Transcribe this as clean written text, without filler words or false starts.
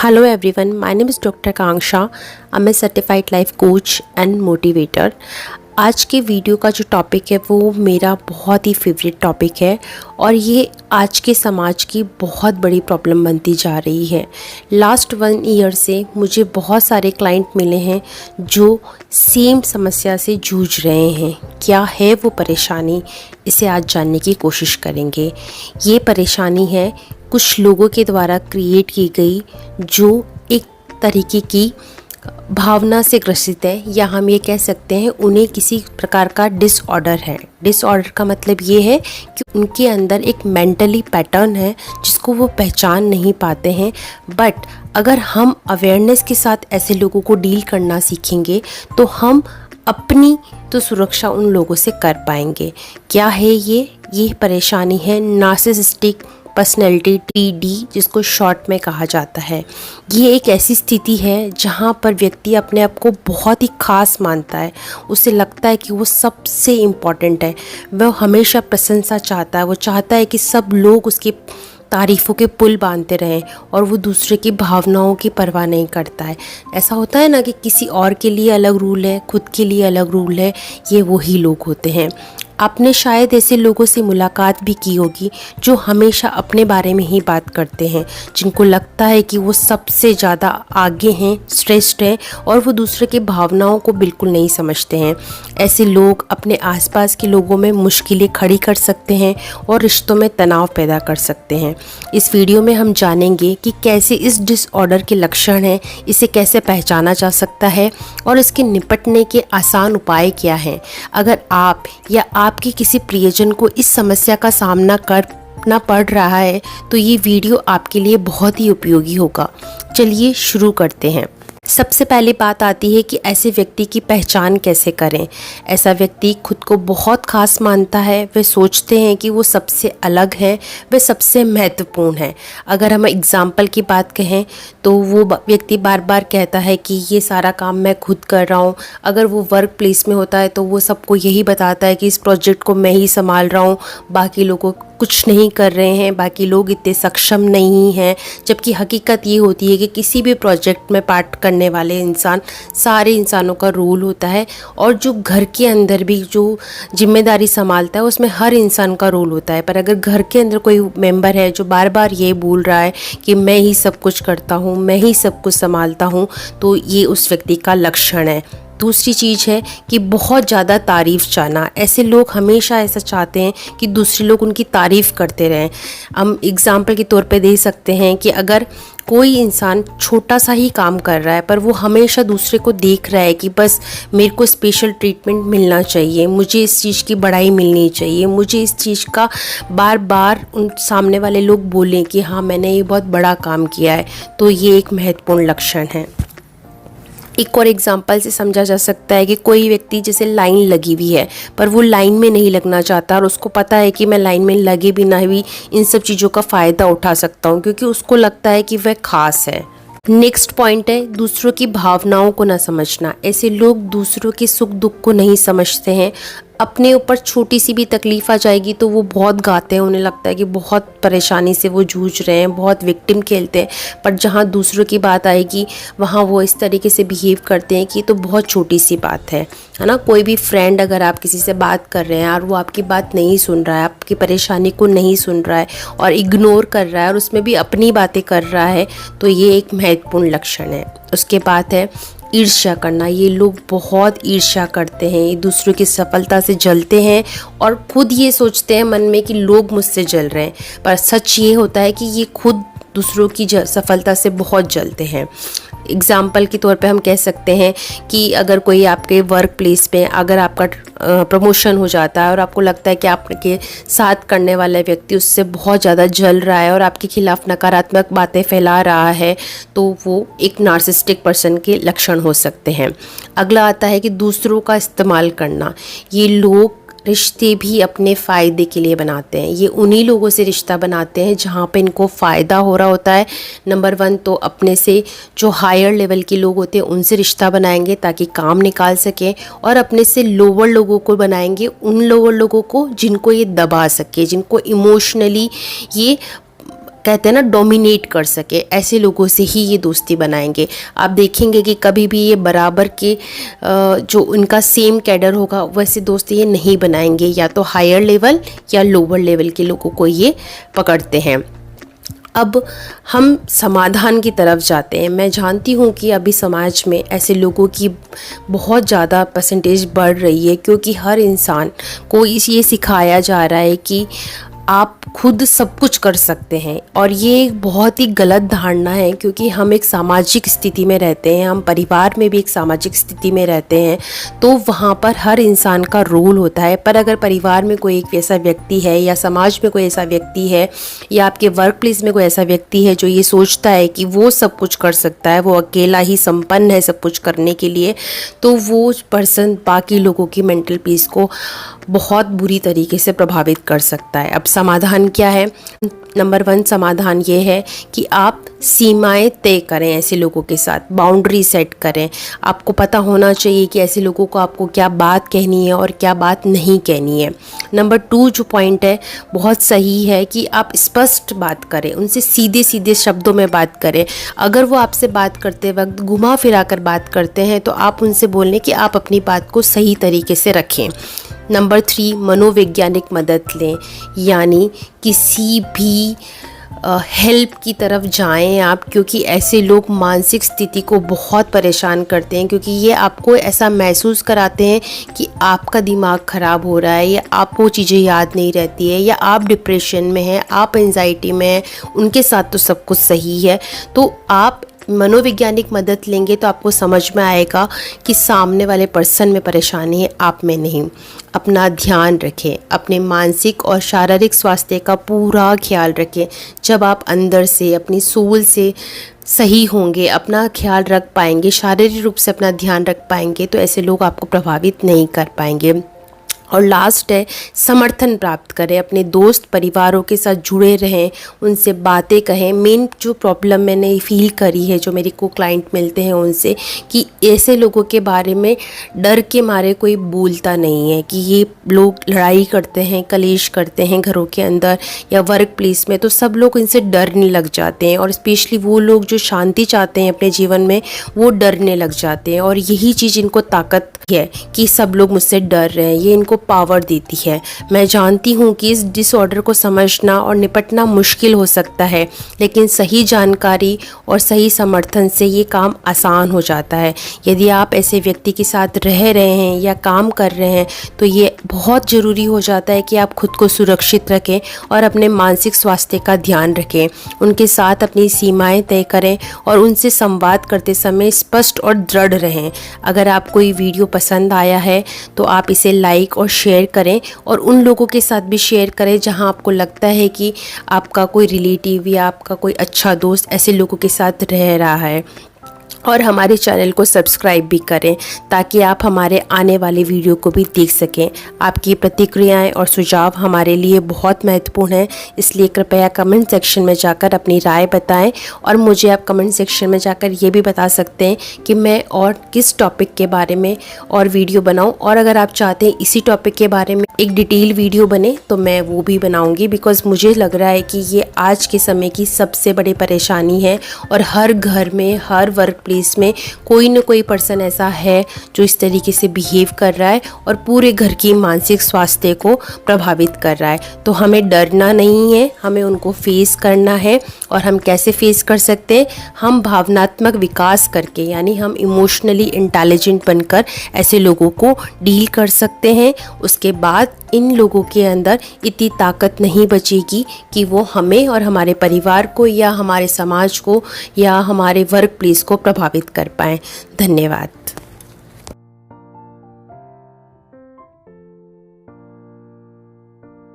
Hello everyone, my name is Dr. Kangsha. I'm a certified life coach and motivator. आज के video का जो topic है वो मेरा बहुत ही फेवरेट टॉपिक है और ये आज के समाज की बहुत बड़ी प्रॉब्लम बनती जा रही है। लास्ट 1 ईयर से मुझे बहुत सारे क्लाइंट मिले हैं जो सेम समस्या से जूझ रहे हैं। क्या है वो परेशानी, इसे आज जानने की कोशिश करेंगे। ये परेशानी है कुछ लोगों के द्वारा क्रिएट की गई, जो एक तरीके की भावना से ग्रसित है, या हम ये कह सकते हैं उन्हें किसी प्रकार का डिसऑर्डर है। डिसऑर्डर का मतलब ये है कि उनके अंदर एक मेंटली पैटर्न है जिसको वो पहचान नहीं पाते हैं। बट अगर हम अवेयरनेस के साथ ऐसे लोगों को डील करना सीखेंगे तो हम अपनी तो सुरक्षा उन लोगों से कर पाएंगे। क्या है ये परेशानी है नार्सिसिस्टिक पर्सनैलिटी, TD, जिसको शॉर्ट में कहा जाता है। ये एक ऐसी स्थिति है जहाँ पर व्यक्ति अपने आप को बहुत ही खास मानता है। उसे लगता है कि वो सबसे इम्पॉर्टेंट है। वह हमेशा प्रशंसा चाहता है। वो चाहता है कि सब लोग उसकी तारीफ़ों के पुल बांधते रहें और वो दूसरे की भावनाओं की परवाह नहीं करता है। ऐसा होता है ना कि किसी और के लिए अलग रूल है, खुद के लिए अलग रूल है। ये वही लोग होते हैं। आपने शायद ऐसे लोगों से मुलाकात भी की होगी जो हमेशा अपने बारे में ही बात करते हैं, जिनको लगता है कि वो सबसे ज़्यादा आगे हैं, श्रेष्ठ हैं और वो दूसरे की भावनाओं को बिल्कुल नहीं समझते हैं। ऐसे लोग अपने आसपास के लोगों में मुश्किलें खड़ी कर सकते हैं और रिश्तों में तनाव पैदा कर सकते हैं। इस वीडियो में हम जानेंगे कि कैसे इस डिसऑर्डर के लक्षण हैं, इसे कैसे पहचाना जा सकता है और इसके निपटने के आसान उपाय क्या हैं। अगर आप या आपके किसी प्रियजन को इस समस्या का सामना करना पड़ रहा है तो ये वीडियो आपके लिए बहुत ही उपयोगी होगा। चलिए शुरू करते हैं। सबसे पहली बात आती है कि ऐसे व्यक्ति की पहचान कैसे करें। ऐसा व्यक्ति खुद को बहुत खास मानता है। वे सोचते हैं कि वो सबसे अलग है, वे सबसे महत्वपूर्ण है। अगर हम एग्जाम्पल की बात कहें तो वो व्यक्ति बार बार कहता है कि ये सारा काम मैं खुद कर रहा हूँ। अगर वो वर्क प्लेस में होता है तो वो सबको यही बताता है कि इस प्रोजेक्ट को मैं ही संभाल रहा हूँ, बाकी लोगों कुछ नहीं कर रहे हैं, बाकी लोग इतने सक्षम नहीं हैं। जबकि हकीकत ये होती है कि किसी भी प्रोजेक्ट में पार्ट करने वाले इंसान, सारे इंसानों का रोल होता है और जो घर के अंदर भी जो जिम्मेदारी संभालता है उसमें हर इंसान का रोल होता है। पर अगर घर के अंदर कोई मेंबर है जो बार बार ये बोल रहा है कि मैं ही सब कुछ करता हूँ, मैं ही सब कुछ संभालता हूँ, तो ये उस व्यक्ति का लक्षण है। दूसरी चीज़ है कि बहुत ज़्यादा तारीफ़ चाहना। ऐसे लोग हमेशा ऐसा चाहते हैं कि दूसरे लोग उनकी तारीफ़ करते रहें। हम एग्ज़ाम्पल के तौर पे दे सकते हैं कि अगर कोई इंसान छोटा सा ही काम कर रहा है पर वो हमेशा दूसरे को देख रहा है कि बस मेरे को स्पेशल ट्रीटमेंट मिलना चाहिए, मुझे इस चीज़ की बड़ाई मिलनी चाहिए, मुझे इस चीज़ का बार बार उन सामने वाले लोग बोलें कि हाँ मैंने ये बहुत बड़ा काम किया है, तो ये एक महत्वपूर्ण लक्षण है। एक और एग्जांपल से समझा जा सकता है कि कोई व्यक्ति जैसे लाइन लगी हुई है पर वो लाइन में नहीं लगना चाहता और उसको पता है कि मैं लाइन में लगे बिना भी इन सब चीज़ों का फ़ायदा उठा सकता हूँ, क्योंकि उसको लगता है कि वह खास है। नेक्स्ट पॉइंट है दूसरों की भावनाओं को ना समझना। ऐसे लोग दूसरों के सुख दुख को नहीं समझते हैं। अपने ऊपर छोटी सी भी तकलीफ आ जाएगी तो वो बहुत गाते हैं, उन्हें लगता है कि बहुत परेशानी से वो जूझ रहे हैं, बहुत विक्टिम खेलते हैं। पर जहाँ दूसरों की बात आएगी वहाँ वो इस तरीके से बिहेव करते हैं कि ये तो बहुत छोटी सी बात है ना। कोई भी फ्रेंड अगर आप किसी से बात कर रहे हैं और वो आपकी बात नहीं सुन रहा है, आपकी परेशानी को नहीं सुन रहा है और इग्नोर कर रहा है और उसमें भी अपनी बातें कर रहा है, तो ये एक महत्वपूर्ण लक्षण है। उसके बाद है ईर्ष्या करना। ये लोग बहुत ईर्ष्या करते हैं, एक दूसरों की सफलता से जलते हैं और खुद ये सोचते हैं मन में कि लोग मुझसे जल रहे हैं, पर सच ये होता है कि ये खुद दूसरों की सफलता से बहुत जलते हैं। एग्ज़ाम्पल के तौर पे हम कह सकते हैं कि अगर कोई आपके वर्क प्लेस में अगर आपका प्रमोशन हो जाता है और आपको लगता है कि आपके साथ करने वाला व्यक्ति उससे बहुत ज़्यादा जल रहा है और आपके खिलाफ नकारात्मक बातें फैला रहा है, तो वो एक नार्सिसिस्टिक पर्सन के लक्षण हो सकते हैं। अगला आता है कि दूसरों का इस्तेमाल करना। ये लोग रिश्ते भी अपने फ़ायदे के लिए बनाते हैं। ये उन्हीं लोगों से रिश्ता बनाते हैं जहाँ पे इनको फ़ायदा हो रहा होता है। नंबर 1 तो अपने से जो हायर लेवल के लोग होते हैं उनसे रिश्ता बनाएंगे ताकि काम निकाल सकें, और अपने से लोअर लोगों को बनाएंगे, उन लोअर लोगों को जिनको ये दबा सके, जिनको इमोशनली ये कहते हैं ना डोमिनेट कर सके, ऐसे लोगों से ही ये दोस्ती बनाएंगे। आप देखेंगे कि कभी भी ये बराबर के जो उनका सेम कैडर होगा वैसे दोस्ती ये नहीं बनाएंगे, या तो हायर लेवल या लोअर लेवल के लोगों को ये पकड़ते हैं। अब हम समाधान की तरफ जाते हैं। मैं जानती हूँ कि अभी समाज में ऐसे लोगों की बहुत ज़्यादा परसेंटेज बढ़ रही है, क्योंकि हर इंसान को ये सिखाया जा रहा है कि आप खुद सब कुछ कर सकते हैं, और ये एक बहुत ही गलत धारणा है, क्योंकि हम एक सामाजिक स्थिति में रहते हैं, हम परिवार में भी एक सामाजिक स्थिति में रहते हैं, तो वहाँ पर हर इंसान का रोल होता है। पर अगर परिवार में कोई एक ऐसा व्यक्ति है, या समाज में कोई ऐसा व्यक्ति है, या आपके वर्क प्लेस में कोई ऐसा व्यक्ति है जो ये सोचता है कि वो सब कुछ कर सकता है, वो अकेला ही संपन्न है सब कुछ करने के लिए, तो वो पर्सन बाकी लोगों की मेंटल पीस को बहुत बुरी तरीके से प्रभावित कर सकता है। अब समाधान क्या है? नंबर 1 समाधान ये है कि आप सीमाएं तय करें, ऐसे लोगों के साथ बाउंड्री सेट करें। आपको पता होना चाहिए कि ऐसे लोगों को आपको क्या बात कहनी है और क्या बात नहीं कहनी है। नंबर 2 जो पॉइंट है बहुत सही है कि आप स्पष्ट बात करें, उनसे सीधे सीधे शब्दों में बात करें। अगर वो आपसे बात करते वक्त घुमा फिरा कर बात करते हैं तो आप उनसे बोलें कि आप अपनी बात को सही तरीके से रखें। नंबर 3 मनोवैज्ञानिक मदद लें, यानी किसी भी हेल्प की तरफ जाएं आप, क्योंकि ऐसे लोग मानसिक स्थिति को बहुत परेशान करते हैं, क्योंकि ये आपको ऐसा महसूस कराते हैं कि आपका दिमाग ख़राब हो रहा है, या आपको चीज़ें याद नहीं रहती है, या आप डिप्रेशन में हैं, आप एंजाइटी में हैं, उनके साथ तो सब कुछ सही है। तो आप मनोवैज्ञानिक मदद लेंगे तो आपको समझ में आएगा कि सामने वाले पर्सन में परेशानी है, आप में नहीं। अपना ध्यान रखें, अपने मानसिक और शारीरिक स्वास्थ्य का पूरा ख्याल रखें। जब आप अंदर से अपनी सोल से सही होंगे, अपना ख्याल रख पाएंगे, शारीरिक रूप से अपना ध्यान रख पाएंगे, तो ऐसे लोग आपको प्रभावित नहीं कर पाएंगे। और लास्ट है समर्थन प्राप्त करें, अपने दोस्त परिवारों के साथ जुड़े रहें, उनसे बातें कहें। मेन जो प्रॉब्लम मैंने फील करी है, जो मेरे को क्लाइंट मिलते हैं उनसे, कि ऐसे लोगों के बारे में डर के मारे कोई बोलता नहीं है कि ये लोग लड़ाई करते हैं, कलेश करते हैं घरों के अंदर या वर्क प्लेस में, तो सब लोग इनसे डरने लग जाते हैं। और स्पेशली वो लोग जो शांति चाहते हैं अपने जीवन में, वो डरने लग जाते हैं। और यही चीज़ इनको ताकत है कि सब लोग मुझसे डर रहे हैं, ये इनको पावर देती है। मैं जानती हूँ कि इस डिसऑर्डर को समझना और निपटना मुश्किल हो सकता है, लेकिन सही जानकारी और सही समर्थन से ये काम आसान हो जाता है। यदि आप ऐसे व्यक्ति के साथ रह रहे हैं या काम कर रहे हैं तो ये बहुत ज़रूरी हो जाता है कि आप खुद को सुरक्षित रखें और अपने मानसिक स्वास्थ्य का ध्यान रखें। उनके साथ अपनी सीमाएं तय करें और उनसे संवाद करते समय स्पष्ट और दृढ़ रहें। अगर आपको ये वीडियो पसंद आया है तो आप इसे लाइक और शेयर करें, और उन लोगों के साथ भी शेयर करें जहां आपको लगता है कि आपका कोई रिलेटिव या आपका कोई अच्छा दोस्त ऐसे लोगों के साथ रह रहा है। और हमारे चैनल को सब्सक्राइब भी करें ताकि आप हमारे आने वाले वीडियो को भी देख सकें। आपकी प्रतिक्रियाएं और सुझाव हमारे लिए बहुत महत्वपूर्ण हैं, इसलिए कृपया कमेंट सेक्शन में जाकर अपनी राय बताएं। और मुझे आप कमेंट सेक्शन में जाकर ये भी बता सकते हैं कि मैं और किस टॉपिक के बारे में और वीडियो बनाऊं, और अगर आप चाहते हैं इसी टॉपिक के बारे में एक डिटेल वीडियो बने तो मैं वो भी बनाऊंगी, बिकॉज़ मुझे लग रहा है कि ये आज के समय की सबसे बड़ी परेशानी है। और हर घर में, हर वर्क प्लेस में कोई न कोई पर्सन ऐसा है जो इस तरीके से बिहेव कर रहा है और पूरे घर की मानसिक स्वास्थ्य को प्रभावित कर रहा है। तो हमें डरना नहीं है, हमें उनको फेस करना है। और हम कैसे फेस कर सकते हैं? हम भावनात्मक विकास करके, यानी हम इमोशनली इंटेलिजेंट बनकर ऐसे लोगों को डील कर सकते हैं। उसके बाद इन लोगों के अंदर इतनी ताकत नहीं बचेगी कि वो हमें और हमारे परिवार को या हमारे समाज को या हमारे वर्क प्लेस को प्रभावित कर पाएँ। धन्यवाद।